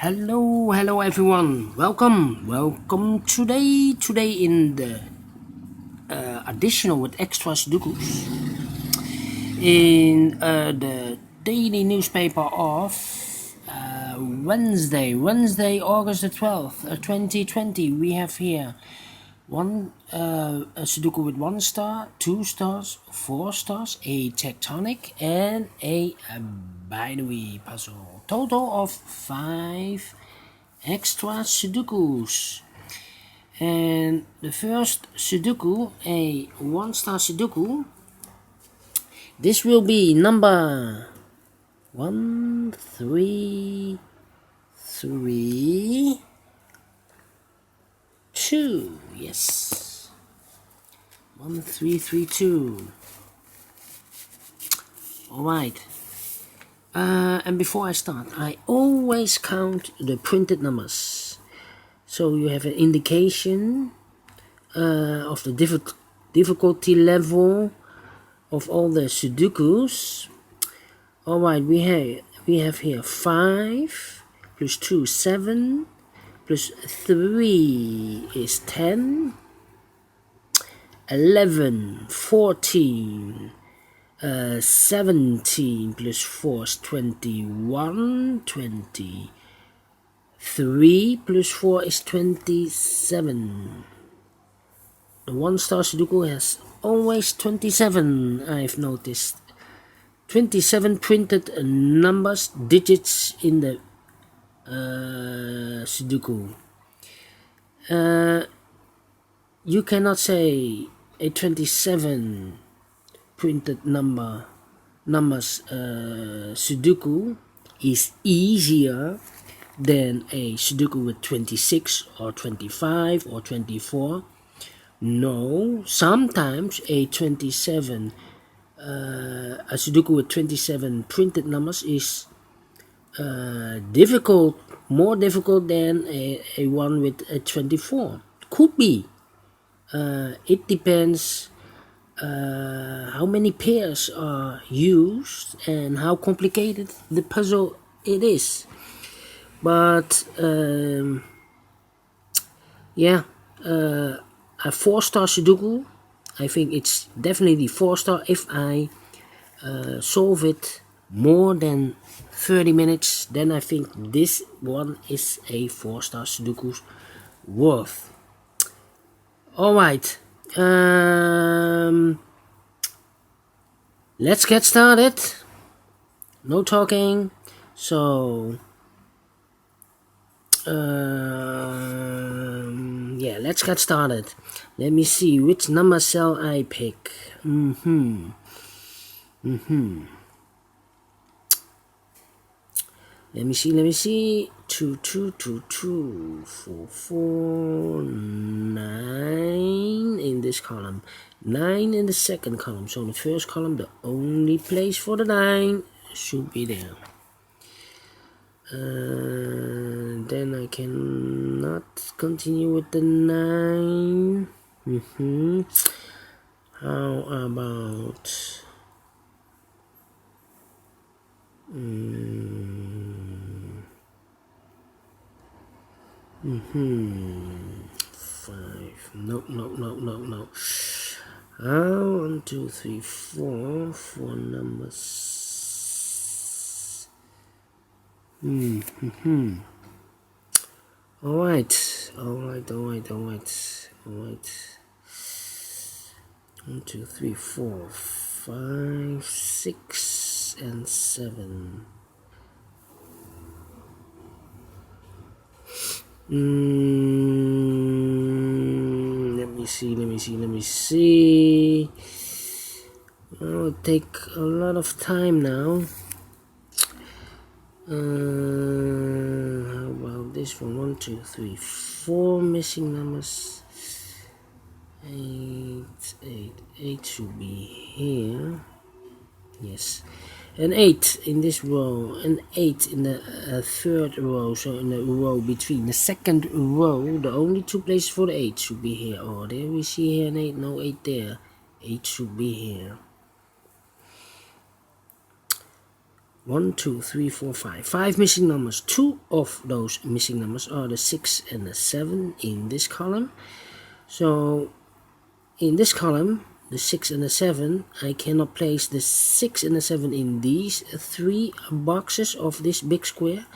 Hello everyone. Welcome today in the additional with extra Sudokus in the daily newspaper of Wednesday, August the 12th, 2020. We have here a Sudoku with 1 star, 2 stars, 4 stars, a tectonic, and a binary puzzle. Total of 5 extra Sudokus. And the first Sudoku, a 1 star Sudoku, this will be number 1332. Yes, 1332. Alright. And before I start, I always count the printed numbers, so you have an indication of the difficulty level of all the Sudokus. Alright, we have here 5 plus 2 7 plus 3 is 10, 11, 14, 17 plus 4 is 21, 23 plus 4 is 27. The 1 star Sudoku has always 27, I've noticed. 27 printed numbers, digits in the Sudoku. You cannot say a 27 printed numbers Sudoku is easier than a Sudoku with 26 or 25 or 24. No, sometimes a Sudoku with 27 printed numbers is more difficult than a one with a 24. Could be. It depends how many pairs are used and how complicated the puzzle it is. But a 4 star Sudoku, I think it's definitely 4 star if I solve it more than 30 minutes. Then I think this one is a 4 star Sudoku worth. Alright, let's get started. No talking. So let's get started. Let me see, which number shall I pick? Let me see. 2, 2, 2, 2, 4, 4, 9 in this column, 9 in the second column. So in the first column, the only place for the 9 should be there. Then I cannot continue with the 9. How about 5? No. 1, 2, 3, 4. 4 numbers. Alright. 1, 2, 3, 4, 5, 6, and 7. Let me see. It'll take a lot of time now. How about this one? 1, 2, 3, 4 missing numbers. 8 should be here. Yes, an 8 in this row, an 8 in the third row. So in the row between the second row, the only 2 places for the 8 should be here. Oh, there we see here an 8. No 8 there. 8 should be here. 1, 2, 3, 4, 5. 5 missing numbers. 2 of those missing numbers are the 6 and the 7 in this column. So in this column, the 6 and the 7, I cannot place the 6 and the 7 in these 3 boxes of this big square.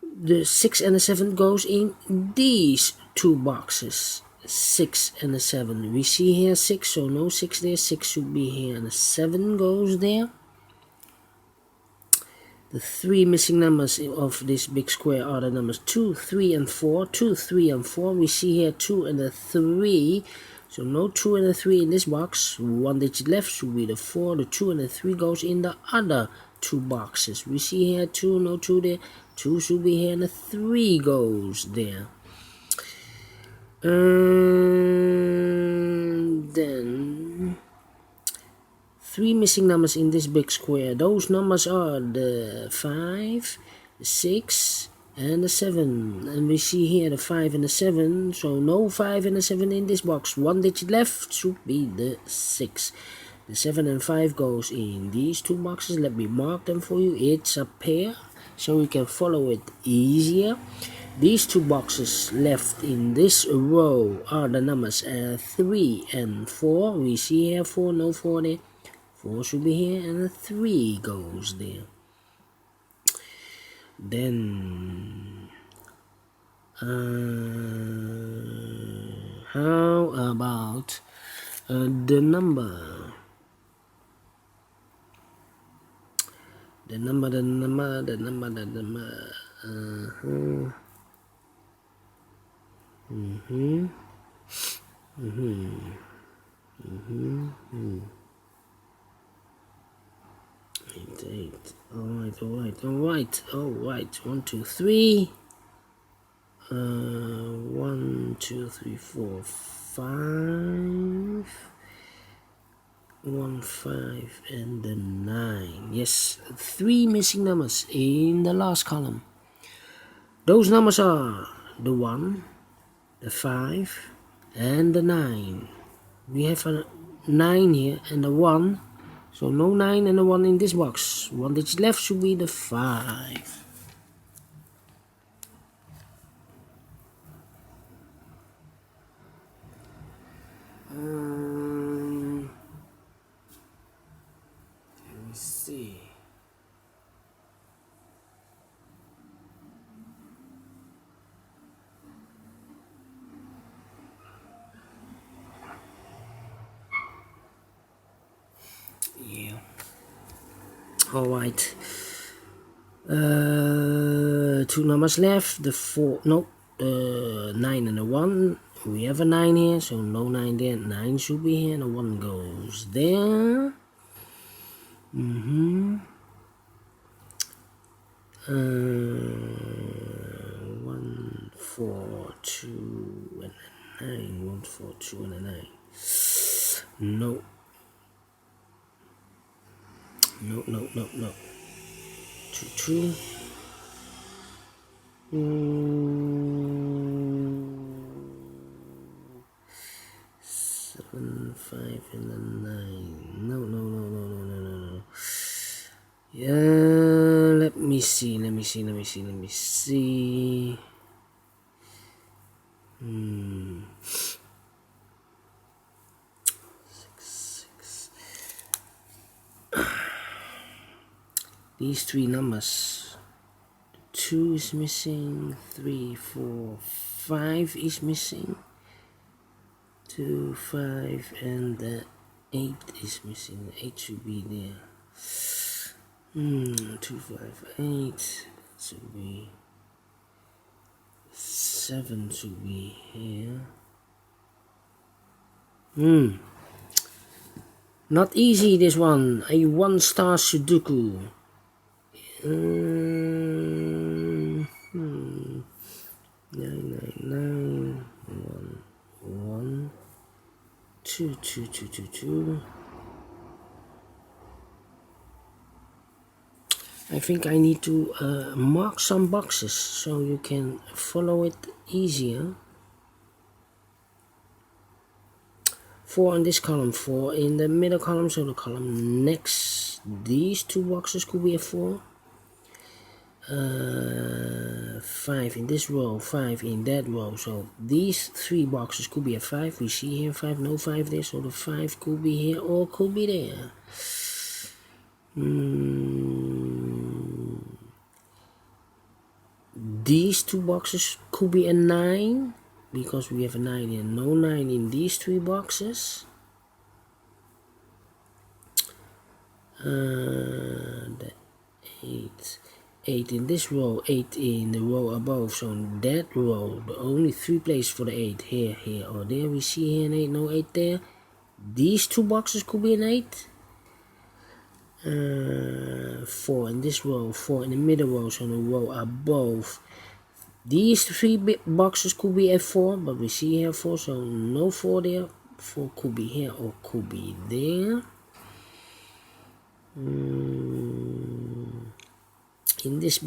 The 6 and the 7 goes in these 2 boxes. 6 and the 7. We see here 6, so no 6 there. 6 should be here, and the 7 goes there. The 3 missing numbers of this big square are the numbers 2, 3, and 4. 2, 3, and 4. We see here 2 and the 3. So no 2 and the 3 in this box. 1 digit left should be the 4. The 2 and the 3 goes in the other 2 boxes. We see here 2, no 2 there. 2 should be here, and the 3 goes there. Then 3 missing numbers in this big square. Those numbers are the 5, the 6, and the 7. And we see here the 5 and the 7. So no 5 and the 7 in this box. 1 digit left should be the 6. The 7 and 5 goes in these 2 boxes. Let me mark them for you. It's a pair, so we can follow it easier. These 2 boxes left in this row are the numbers 3 and 4. We see here 4, no 4 there. 4 should be here, and the 3 goes there. Then how about the number? The number. Eight. All right. 1, 2, 3. 1, 2, 3, 4, 5. 1, 5, and the 9. Yes, 3 missing numbers in the last column. Those numbers are the 1, the 5, and the 9. We have a 9 here and a 1. So no 9 and a 1 in this box. 1 digit left should be the 5. Let me see. Yeah. All right. 2 numbers left. The 4. No. 9 and a 1. We have a 9 here, so no 9 there. 9 should be here, and a 1 goes there. 1, 4, 2, and a 9. 1, 4, 2, and a 9. No. 2, 2. 7, 5, and a 9. No. Yeah, let me see. 6. These 3 numbers. 2 is missing. 3, 4, 5 is missing. 2, 5, and the 8 is missing. The 8 should be there. 2, 5, 8 should be. 7 should be here. Not easy, this one. A 1 star Sudoku. 9, 1, 2, 2, 2, 2, 2. I think I need to mark some boxes so you can follow it easier. 4 in this column, 4 in the middle column, so the column next. These two boxes could be a 4. 5 in this row, 5 in that row, so these 3 boxes could be a 5. We see here 5, no 5 there, so the 5 could be here or could be there. These two boxes could be a 9, because we have a 9 here. No 9 in these 3 boxes. The 8 in this row, 8 in the row above, so in that row, the only 3 places for the 8, here, here, or there. We see here an 8, no 8 there. These 2 boxes could be an 8. 4 in this row, 4 in the middle row, so in the row above. These 3 boxes could be a 4, but we see here 4, so no 4 there. 4 could be here or could be there. In this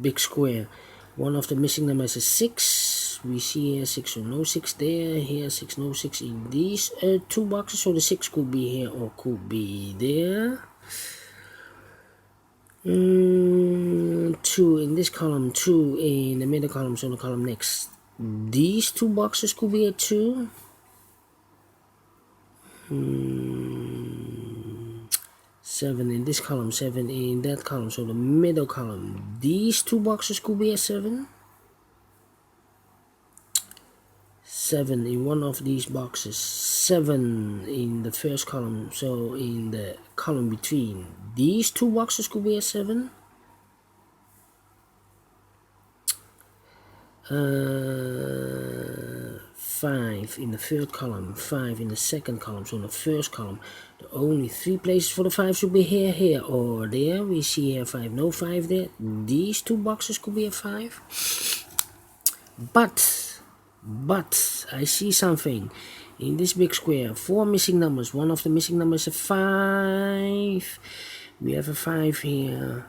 big square, one of the missing numbers is 6. We see here 6, so no 6 there. Here 6, no 6 in these 2 boxes, so the 6 could be here or could be there. 2 in this column, 2 in the middle column, so the column next. These 2 boxes could be a 2. 7 in this column, 7 in that column, so the middle column. These 2 boxes could be a 7. 7 in one of these boxes, 7 in the first column, so in the column between. These 2 boxes could be a 7. 5 in the third column, 5 in the second column, so in the first column, the only 3 places for the 5 should be here, here, or there. We see here 5, no 5 there. These 2 boxes could be a 5. But, I see something. In this big square, 4 missing numbers. One of the missing numbers is a 5. We have a 5 here.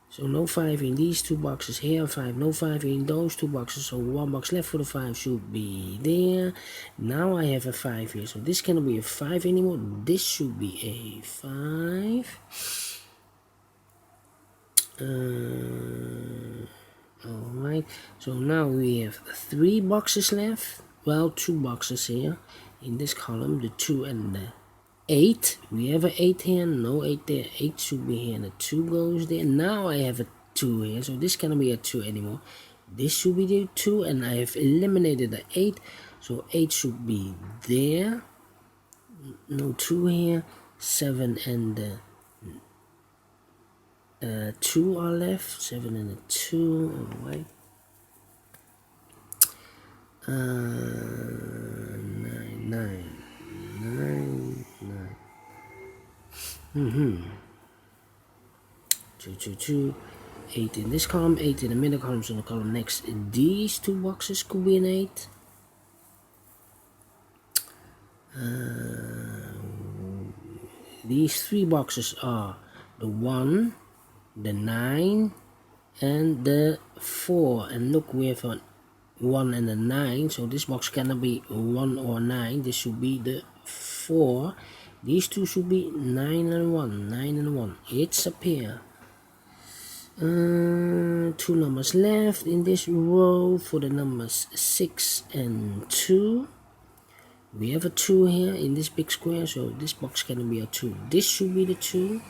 So no 5 in these 2 boxes. Here 5, no 5 in those 2 boxes. So 1 box left for the 5 should be there. Now I have a 5 here. So this cannot be a 5 anymore. This should be a 5. Alright. So now we have 3 boxes left. Well, 2 boxes here. In this column, the 2 and the 8. We have an 8 here, no 8 there. 8 should be here, and the 2 goes there. Now I have a 2 here, so this cannot be a 2 anymore. This should be the 2, and I have eliminated the 8, so 8 should be there. No 2 here. 7 and the 2 are left. 7 and the 2, alright. 9. 2, 8 in this column, 8 in the middle column, so the column next. These 2 boxes could be an 8. These 3 boxes are the 1, the 9, and the 4. And look, we have a 1 and a 9, so this box cannot be 1 or 9. This should be the 4. These 2 should be 9 and 1. 9 and 1. It's a pair. 2 numbers left in this row for the numbers 6 and 2. We have a 2 here in this big square, so this box cannot be a 2. This should be the 2,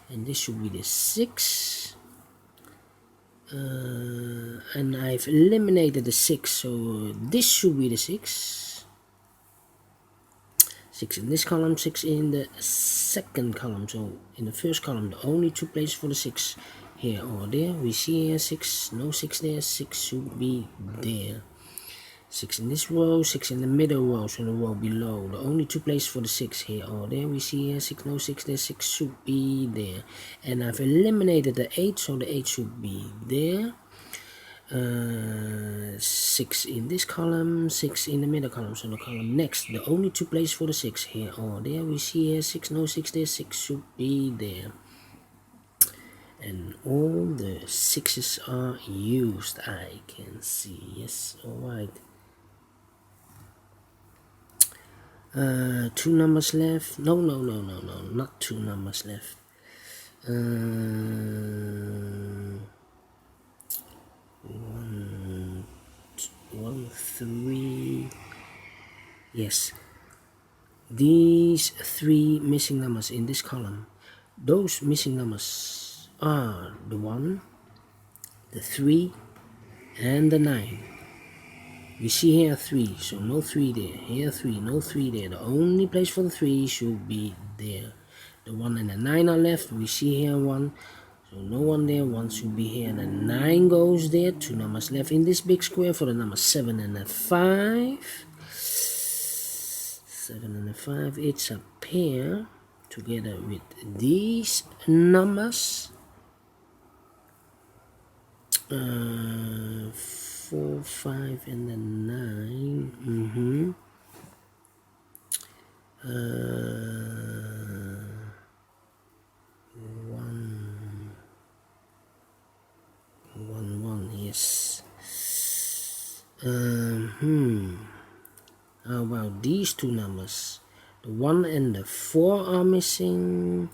and this should be the 6. And I've eliminated the 6, so this should be the 6. 6 in this column, 6 in the second column. So in the first column, the only 2 places for the 6, here or there. We see here 6, no 6 there. 6 should be there. 6 in this row, 6 in the middle row, so in the row below. The only 2 places for the 6, here or there. We see here 6, no 6 there. 6 should be there. And I've eliminated the 8, so the 8 should be there. 6 in this column, 6 in the middle column, so the column next. The only 2 places for the 6, here or there. We see here 6, no 6 there. 6 should be there. And all the 6's are used, I can see. Yes, alright. Two numbers left. No, not two numbers left. 1, 3. Yes, these 3 missing numbers in this column. Those missing numbers are the 1, the 3, and the 9. We see here 3, so no 3 there. Here 3, no 3 there. The only place for the 3 should be there. The 1 and the 9 are left. We see here 1, so no 1 there. 1 should be here, and the 9 goes there. 2 numbers left in this big square for the number 7 and the 5. 7 and the 5, it's a pair together with these numbers. 4, 5, and the 9. 1, 1, yes. How about these 2 numbers? The 1 and the 4 are missing.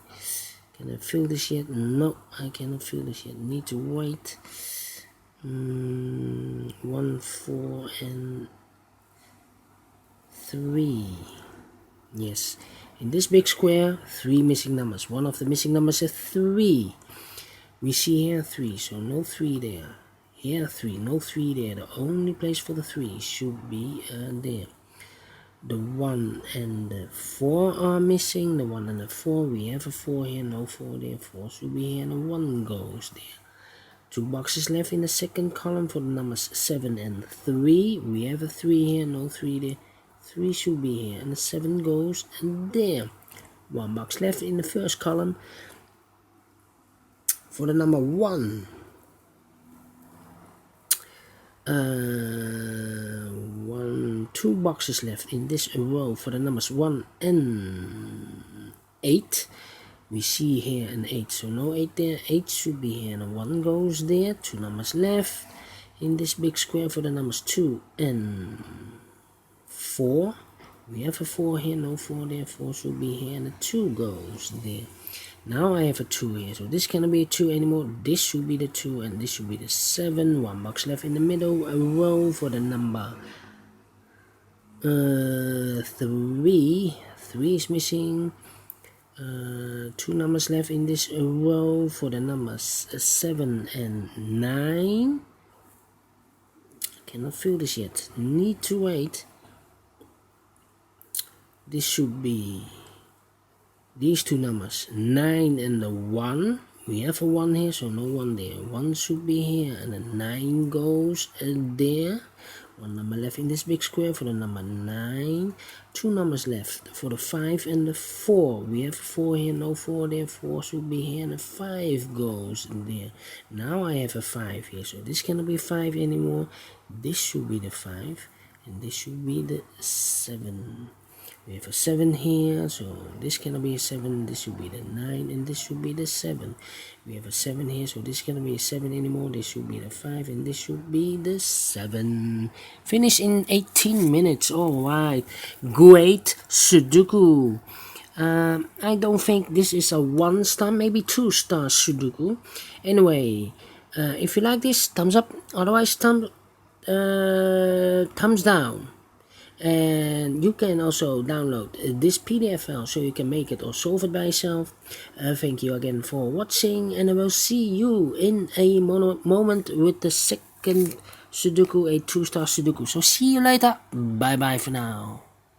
Can I fill this yet? No, I cannot fill this yet. Need to wait. 1, 4, and 3. Yes, in this big square, 3 missing numbers. One of the missing numbers is 3. We see here 3, so no 3 there. Here 3, no 3 there. The only place for the 3 should be there. The 1 and the 4 are missing. The 1 and the 4, we have a 4 here, no 4 there. 4 should be here, and the 1 goes there. 2 boxes left in the second column for the numbers 7 and 3. We have a 3 here, no 3 there. 3 should be here, and the 7 goes there. 1 box left in the first column for the number 1. 2 boxes left in this row for the numbers 1 and 8. We see here an 8, so no 8 there. 8 should be here, and a 1 goes there. 2 numbers left in this big square for the numbers 2 and 4. We have a 4 here, no 4 there. 4 should be here, and a 2 goes there. Now I have a 2 here, so this cannot be a 2 anymore. This should be the 2, and this should be the 7. 1 box left in the middle, a row for the number 3. 3 is missing. 2 numbers left in this row for the numbers 7 and 9. Cannot fill this yet. Need to wait. This should be these 2 numbers, 9 and the 1. We have a 1 here, so no 1 there. 1 should be here, and the 9 goes there. 1 number left in this big square for the number 9. 2 numbers left for the 5 and the 4. We have a 4 here, no 4 there. 4 should be here, and the 5 goes there. Now I have a 5 here, so this cannot be 5 anymore. This should be the 5, and this should be the 7. We have a 7 here, so this cannot be a 7. This should be the 9, and this should be the 7. We have a 7 here, so this cannot be a 7 anymore. This should be the 5, and this should be the 7. Finish in 18 minutes. Alright, great Sudoku. I don't think this is a 1 star, maybe 2 star Sudoku. Anyway, if you like this, thumbs up. Otherwise, thumbs down. And you can also download this PDF file so you can make it or solve it by yourself. Thank you again for watching, and I will see you in a moment with the second Sudoku, a 2 star Sudoku. So see you later. Bye bye for now.